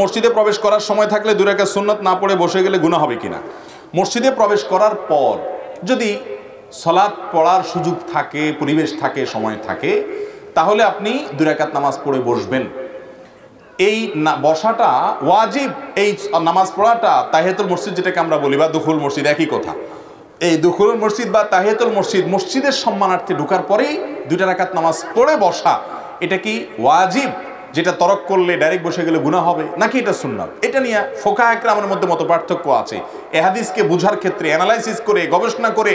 মসজিদে প্রবেশ করার সময় থাকলে 2 রাকাত সুন্নাত না পড়ে বসে গেলে গুনাহ হবে কিনা? মসজিদে প্রবেশ করার পর যদি সালাত পড়ার সুযোগ থাকে, পরিবেশ থাকে, সময় থাকে, তাহলে আপনি 2 রাকাত নামাজ পড়ে বসবেন। এই বসাটা ওয়াজিব। এই নামাজ পড়াটা তাহিয়াতুল মসজিদ যেটাকে আমরা বলি বা দুখুল মসজিদ একই কথা। এই দুখুল মসজিদ বা তাহিয়াতুল মসজিদ, মসজিদের সম্মানার্থে ঢোকার পরেই 2 রাকাত নামাজ পড়ে বসা, এটা কি ওয়াজিব যেটা তরক করলে ডাইরেক্ট বসে গেলে গুনাহ হবে, নাকি এটা সুন্নাত? এটা নিয়ে ফোকাহে কেরামের মধ্যে মত পার্থক্য আছে। এই হাদিসকে বুঝার ক্ষেত্রে অ্যানালাইসিস করে গবেষণা করে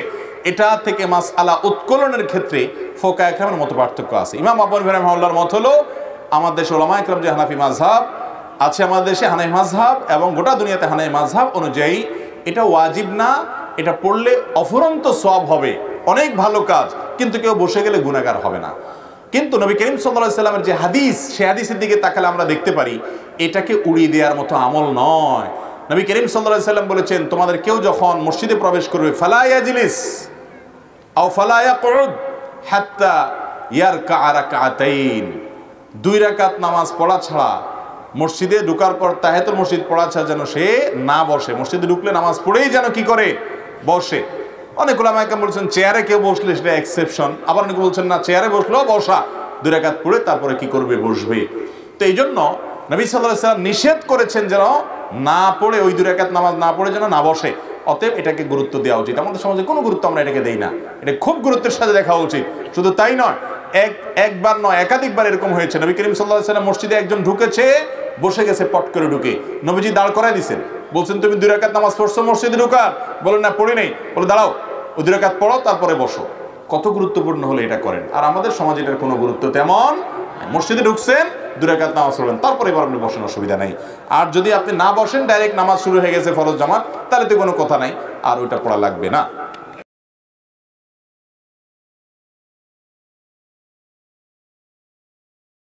এটা থেকে মাসআলা উত্তোলনের ক্ষেত্রে ফোকাহে কেরামের মত পার্থক্য আছে। ইমাম আবু হানিফা রাহিমাহুল্লাহর মত হলো আমাদের দেশে উলামায়ে কেরাম যে হানাফি মাযহাব আছে, আমাদের দেশে হানাফি মাযহাব এবং গোটা দুনিয়াতে হানাফি মাযহাব অনুযায়ী এটা ওয়াজিব না, এটা পড়লে অফুরন্ত সওয়াব হবে, অনেক ভালো কাজ, কিন্তু কেউ বসে গেলে গুনাহগার হবে না। কিন্তু নবী করিম সাল্লাল্লাহু আলাইহি সাল্লামের যে হাদিস, সেই হাদিসের দিকে তাকালে আমরা দেখতে পারি এটাকে উড়িয়ে দেওয়ার মতো আমল নয়। নবী করিম সাল্লাল্লাহু আলাইহি সাল্লাম বলেছেন, তোমাদের কেউ যখন মসজিদে প্রবেশ করবে ফালা ইয়াজলিস আও ফালা ইয়াকউদ হাত্তা ইয়ারকা রাকাতাইন, 2 রাকাত নামাজ পড়া ছাড়া মসজিদে ঢোকার পর তাহিয়াতুল মসজিদ পড়া ছাড়া যেন সে না বসে। মসজিদে ঢুকলে নামাজ পড়েই যেন কি করে? বসে। অনেক উলামায়ে কেরাম বলছেন চেয়ারে কেউ বসলে সেটা এক্সেপশন, আবার অনেকে বলছেন না, চেয়ারে বসলেও বসা, 2 রাকাত পড়ে তারপরে কি করবে? বসবে। তো এই জন্য নবী সাল্লাল্লাহু আলাইহি সাল্লাম নিষেধ করেছেন যেন না পড়ে, ওই 2 রাকাত নামাজ না পড়ে যেন না বসে। অতএব এটাকে গুরুত্ব দেওয়া উচিত। আমাদের সমাজে কোনো গুরুত্ব আমরা এটাকে দেই না, এটা খুব গুরুত্বের সাথে দেখা উচিত। শুধু তাই নয়, একবার নয় একাধিকবার এরকম হয়েছে। নবী করিম সাল্লাল্লাহু আলাইহি সাল্লাম মসজিদে একজন ঢুকেছে, বসে গেছে পট করে ঢুকে, নবীজি দাঁড় করায় দিয়েছেন, বলছেন তুমি 2 রাকাত নামাজ পড়ছো মসজিদে ঢোকার? বলেন না, পড়ি নাই। বলে দাঁড়াও, ওই 2 রাকাত পড়ো তারপরে বসো। কত গুরুত্বপূর্ণ হলে এটা করেন। আর আমাদের সমাজে এটার কোনো গুরুত্ব তেমন। মসজিদে ঢুকছেন, 2 রাকাত নামাজ পড়বেন, তারপরে এবার আপনি বসেন, অসুবিধা নাই। আর যদি আপনি না বসেন, ডাইরেক্ট নামাজ শুরু হয়ে গেছে ফরজ জামাত, তাহলে তো কোনো কথা নাই, আর ওইটা পড়া লাগবে না।